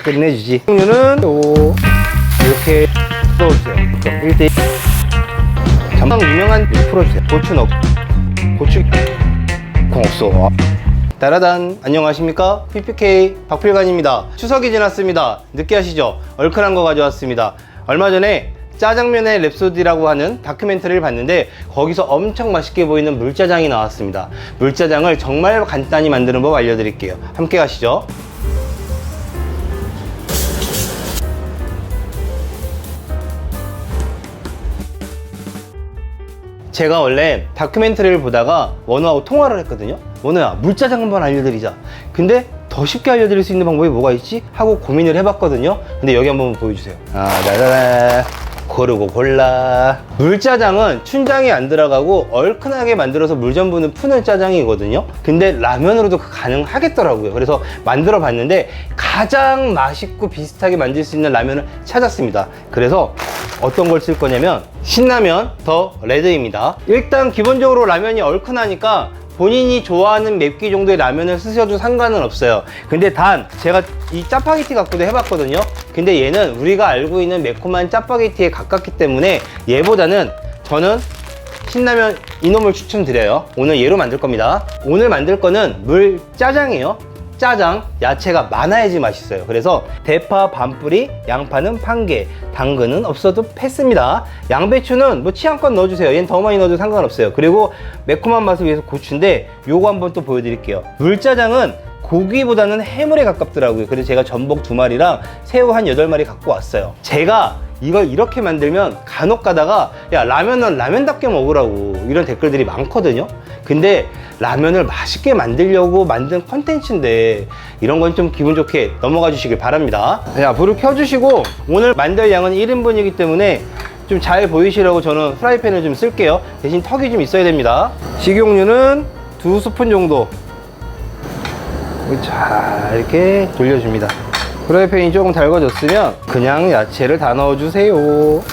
끝내주지. 종류는 이렇게 넣어주세요. 1대1 전방 유명한 풀어주세요. 고추 넣고 고추 콩 없어. 따라단 안녕하십니까, PPK 박필관입니다. 추석이 지났습니다. 늦게 하시죠? 얼큰한 거 가져왔습니다. 얼마 전에 짜장면의 랩소디라고 하는 다큐멘터리를 봤는데 거기서 엄청 맛있게 보이는 물짜장이 나왔습니다. 물짜장을 정말 간단히 만드는 법 알려드릴게요. 함께 가시죠. 제가 원래 다큐멘터리를 보다가 원우하고 통화를 했거든요. 원우야, 물짜장 한번 알려드리자. 근데 더 쉽게 알려드릴 수 있는 방법이 뭐가 있지? 하고 고민을 해봤거든요. 근데 여기 한번 보여주세요. 짜자잔. 고르고 골라. 물짜장은 춘장이 안 들어가고 얼큰하게 만들어서 물전분을 푸는 짜장이거든요. 근데 라면으로도 가능하겠더라고요. 그래서 만들어 봤는데 가장 맛있고 비슷하게 만들 수 있는 라면을 찾았습니다. 그래서 어떤 걸 쓸 거냐면 신라면 더 레드입니다. 일단 기본적으로 라면이 얼큰하니까 본인이 좋아하는 맵기 정도의 라면을 쓰셔도 상관은 없어요. 근데 단 제가 이 짜파게티 갖고도 해봤거든요. 근데 얘는 우리가 알고 있는 매콤한 짜파게티에 가깝기 때문에 얘보다는 저는 신라면 이놈을 추천드려요. 오늘 얘로 만들 겁니다. 오늘 만들 거는 물짜장이에요. 짜장, 야채가 많아야지 맛있어요. 그래서 대파 반뿌리, 양파는 1개, 당근은 없어도 패스입니다. 양배추는 뭐 취향껏 넣어주세요. 얘는 더 많이 넣어도 상관없어요. 그리고 매콤한 맛을 위해서 고추인데 요거 한번 또 보여드릴게요. 물짜장은 고기보다는 해물에 가깝더라고요. 그래서 제가 전복 2마리랑 새우 한 8마리 갖고 왔어요. 제가 이걸 이렇게 만들면 간혹 가다가 야, 라면은 라면답게 먹으라고 이런 댓글들이 많거든요. 근데 라면을 맛있게 만들려고 만든 컨텐츠인데 이런 건 좀 기분 좋게 넘어가 주시길 바랍니다. 자, 불을 켜주시고 오늘 만들 양은 1인분이기 때문에 좀 잘 보이시라고 저는 프라이팬을 좀 쓸게요. 대신 턱이 좀 있어야 됩니다. 식용유는 2스푼 정도 자, 이렇게 돌려줍니다. 프라이팬이 조금 달궈졌으면 그냥 야채를 다 넣어주세요.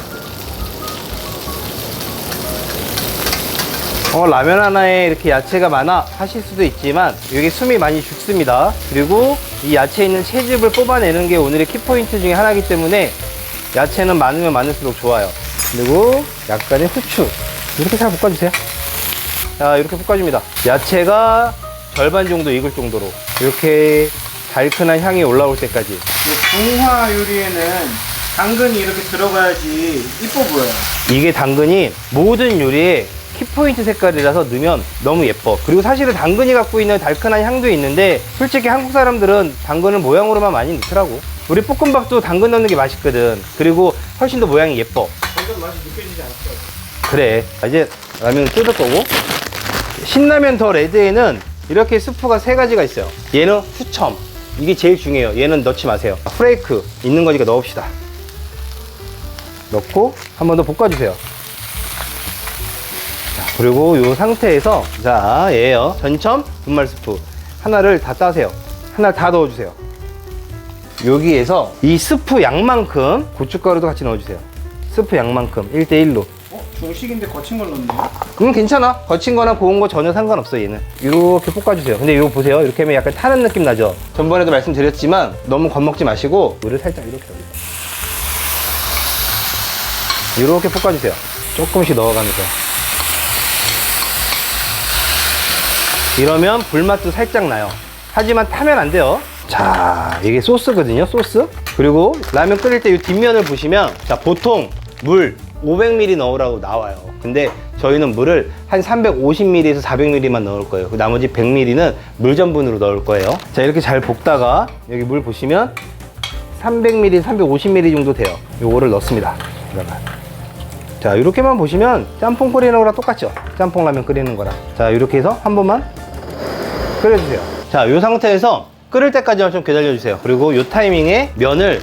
라면 하나에 이렇게 야채가 많아 하실 수도 있지만 이게 숨이 많이 죽습니다. 그리고 이 야채에 있는 채즙을 뽑아내는 게 오늘의 키포인트 중에 하나이기 때문에 야채는 많으면 많을수록 좋아요. 그리고 약간의 후추 이렇게 잘 볶아주세요. 자, 이렇게 볶아줍니다. 야채가 절반 정도 익을 정도로 이렇게 달큰한 향이 올라올 때까지. 중화 요리에는 당근이 이렇게 들어가야지 이뻐 보여요. 이게 당근이 모든 요리에 키포인트 색깔이라서 넣으면 너무 예뻐. 그리고 사실은 당근이 갖고 있는 달큰한 향도 있는데 솔직히 한국 사람들은 당근을 모양으로만 많이 넣더라고. 우리 볶음밥도 당근 넣는 게 맛있거든. 그리고 훨씬 더 모양이 예뻐. 당근 맛이 느껴지지 않았어요. 그래. 이제 라면을 뜯을 거고, 신라면 더 레드에는 이렇게 스프가 3가지가 있어요. 얘는 후첨, 이게 제일 중요해요. 얘는 넣지 마세요. 프레이크 있는 거니까 넣읍시다. 넣고 한 번 더 볶아주세요. 자, 그리고 이 상태에서 자, 얘예요. 전첨 분말 스프 하나를 다 따세요. 하나를 다 넣어주세요. 여기에서 이 스프 양만큼 고춧가루도 같이 넣어주세요. 스프 양만큼 1대1로. 중식인데 거친 걸 넣네. 괜찮아. 거친 거나 고운 거 전혀 상관없어. 얘는 이렇게 볶아주세요. 근데 이거 보세요. 이렇게 하면 약간 타는 느낌 나죠. 전번에도 말씀드렸지만 너무 겁먹지 마시고 물을 살짝 이렇게 넣어주세요. 이렇게 볶아주세요. 조금씩 넣어가면서. 이러면 불맛도 살짝 나요. 하지만 타면 안 돼요. 자, 이게 소스거든요. 소스. 그리고 라면 끓일 때 이 뒷면을 보시면 자, 보통 물 500ml 넣으라고 나와요. 근데 저희는 물을 한 350ml에서 400ml만 넣을 거예요. 그 나머지 100ml는 물전분으로 넣을 거예요. 자, 이렇게 잘 볶다가 여기 물 보시면 300ml, 350ml 정도 돼요. 요거를 넣습니다. 들어가. 자, 이렇게만 보시면 짬뽕 끓이는 거랑 똑같죠? 짬뽕 라면 끓이는 거랑. 자, 이렇게 해서 한 번만 끓여주세요. 자, 이 상태에서 끓을 때까지만 좀 기다려주세요. 그리고 이 타이밍에 면을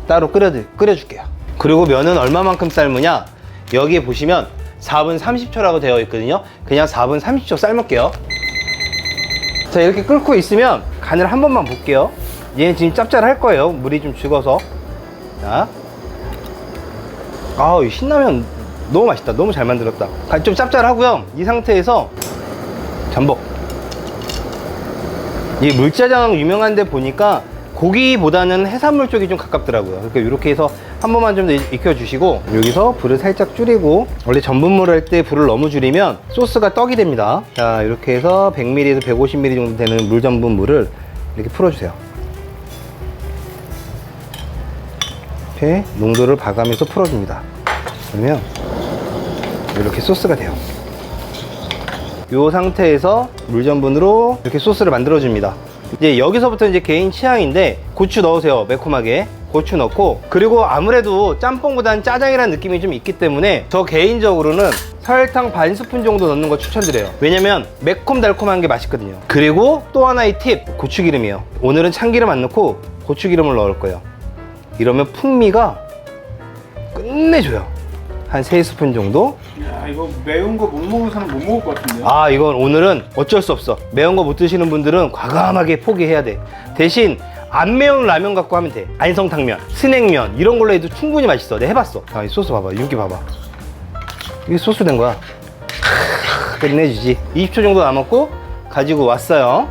따로 끓여줄게요. 그리고 면은 얼마만큼 삶으냐, 여기에 보시면 4분 30초라고 되어 있거든요. 그냥 4분 30초 삶을게요. 자, 이렇게 끓고 있으면 간을 한 번만 볼게요. 얘는 지금 짭짤할 거예요. 물이 좀 죽어서. 자, 이 신라면 너무 맛있다. 너무 잘 만들었다. 간 좀 짭짤하고요. 이 상태에서 전복, 이 물짜장 유명한 데 보니까 고기보다는 해산물 쪽이 좀 가깝더라고요. 그러니까 이렇게 해서 한 번만 좀 더 익혀주시고, 여기서 불을 살짝 줄이고, 원래 전분물 할 때 불을 너무 줄이면 소스가 떡이 됩니다. 자, 이렇게 해서 100ml에서 150ml 정도 되는 물 전분물을 이렇게 풀어주세요. 이렇게 농도를 봐가면서 풀어줍니다. 그러면 이렇게 소스가 돼요. 이 상태에서 물 전분으로 이렇게 소스를 만들어줍니다. 이제 여기서부터 이제 개인 취향인데, 고추 넣으세요. 매콤하게 고추 넣고, 그리고 아무래도 짬뽕보다는 짜장이라는 느낌이 좀 있기 때문에 저 개인적으로는 설탕 반 스푼 정도 넣는 거 추천드려요. 왜냐면 매콤달콤한 게 맛있거든요. 그리고 또 하나의 팁, 고추기름이에요. 오늘은 참기름 안 넣고 고추기름을 넣을 거예요. 이러면 풍미가 끝내줘요. 한 3스푼 정도. 야, 이거 매운 거 못 먹는 사람 못 먹을 것 같은데요? 아, 이건 오늘은 어쩔 수 없어. 매운 거 못 드시는 분들은 과감하게 포기해야 돼. 대신 안 매운 라면 갖고 하면 돼. 안성탕면, 스낵면 이런 걸로 해도 충분히 맛있어. 내가 해봤어. 자, 이 소스 봐봐. 윤기 봐봐. 이게 소스 된 거야. 끝내주지. 20초 정도 남았고 가지고 왔어요.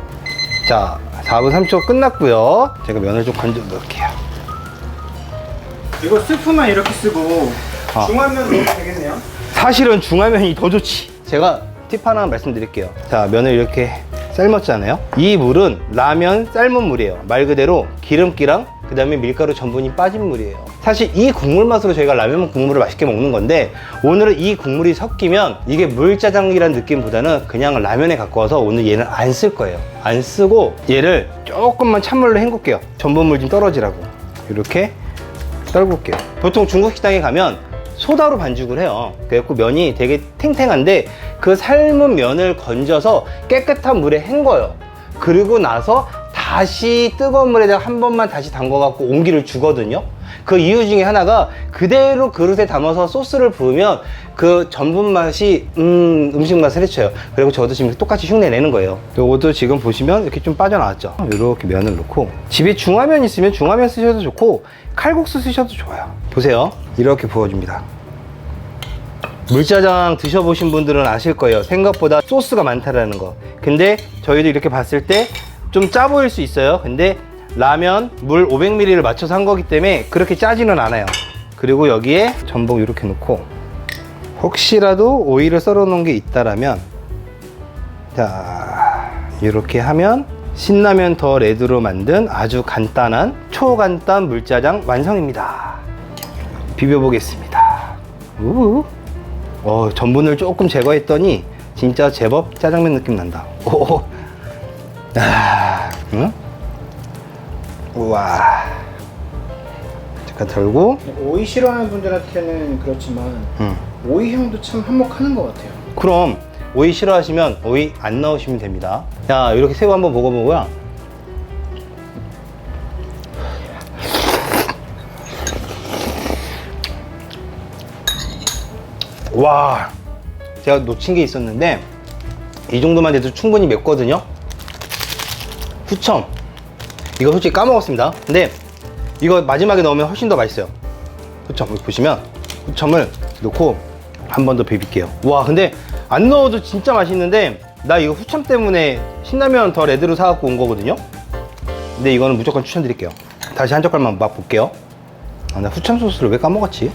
자, 4분 30초 끝났고요. 제가 면을 좀 건져 넣을게요. 이거 스프만 이렇게 쓰고 중화면 넣으면 되겠네요? 사실은 중화면이 더 좋지. 제가 팁 하나 말씀드릴게요. 자, 면을 이렇게 삶았잖아요. 이 물은 라면 삶은 물이에요. 말 그대로 기름기랑 그 다음에 밀가루 전분이 빠진 물이에요. 사실 이 국물 맛으로 저희가 라면 국물을 맛있게 먹는 건데, 오늘은 이 국물이 섞이면 이게 물짜장이라는 느낌보다는 그냥 라면에 가까워서 오늘 얘는 안 쓸 거예요. 안 쓰고 얘를 조금만 찬물로 헹굴게요. 전분물 좀 떨어지라고. 이렇게 떨굴게요. 보통 중국 식당에 가면 소다로 반죽을 해요. 그래갖고 면이 되게 탱탱한데 그 삶은 면을 건져서 깨끗한 물에 헹궈요. 그리고 나서 다시 뜨거운 물에다가 한 번만 다시 담궈갖고 온기를 주거든요. 그 이유 중에 하나가 그대로 그릇에 담아서 소스를 부으면 그 전분 맛이 음식 맛을 해쳐요. 그리고 저도 지금 똑같이 흉내 내는 거예요. 요것도 지금 보시면 이렇게 좀 빠져나왔죠. 이렇게 면을 넣고, 집에 중화면 있으면 중화면 쓰셔도 좋고 칼국수 쓰셔도 좋아요. 보세요. 이렇게 부어줍니다. 물짜장 드셔보신 분들은 아실 거예요. 생각보다 소스가 많다라는 거. 근데 저희도 이렇게 봤을 때 좀 짜 보일 수 있어요. 근데 라면 물 500ml를 맞춰서 한 거기 때문에 그렇게 짜지는 않아요. 그리고 여기에 전복 이렇게 넣고, 혹시라도 오이를 썰어 놓은 게 있다라면, 자, 이렇게 하면 신라면 더 레드로 만든 아주 간단한 초간단 물짜장 완성입니다. 비벼보겠습니다. 전분을 조금 제거했더니 진짜 제법 짜장면 느낌 난다. 오. 아, 응? 우와. 잠깐 덜고. 오이 싫어하는 분들한테는 그렇지만 오이 향도 참 한몫하는 것 같아요. 그럼 오이 싫어하시면 오이 안 넣으시면 됩니다. 자, 이렇게 새우 한번 먹어보고요. 와, 제가 놓친 게 있었는데 이 정도만 돼도 충분히 맵거든요. 후첨, 이거 솔직히 까먹었습니다. 근데 이거 마지막에 넣으면 훨씬 더 맛있어요. 후첨, 여기 보시면 후첨을 넣고 한 번 더 비빌게요. 와, 근데 안 넣어도 진짜 맛있는데 나 이거 후첨 때문에 신라면 더 레드로 사갖고 온 거거든요. 근데 이거는 무조건 추천드릴게요. 다시 한 젓갈만 맛볼게요. 아, 나 후첨 소스를 왜 까먹었지?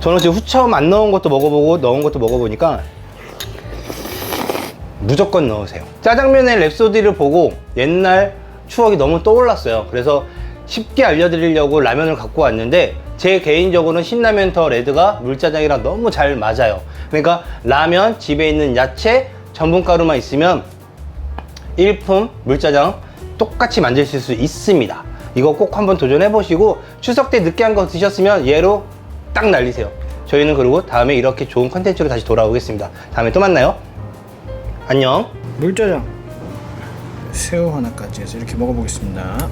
저는 지금 후첨 안 넣은 것도 먹어보고 넣은 것도 먹어보니까 무조건 넣으세요. 짜장면의 랩소디를 보고 옛날 추억이 너무 떠올랐어요. 그래서 쉽게 알려드리려고 라면을 갖고 왔는데, 제 개인적으로는 신라면 더 레드가 물짜장이랑 너무 잘 맞아요. 그러니까 라면, 집에 있는 야채, 전분가루만 있으면 일품 물짜장 똑같이 만드실 수 있습니다. 이거 꼭 한번 도전해 보시고 추석 때 느끼한 거 드셨으면 얘로 딱 날리세요. 저희는 그리고 다음에 이렇게 좋은 컨텐츠로 다시 돌아오겠습니다. 다음에 또 만나요. 안녕. 물짜장 새우 하나까지 해서 이렇게 먹어보겠습니다.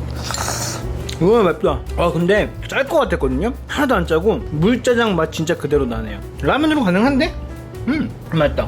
우와, 맵다. 아, 근데 짤 것 같았거든요. 하나도 안 짜고 물짜장 맛 진짜 그대로 나네요. 라면으로 가능한데? 맛있다.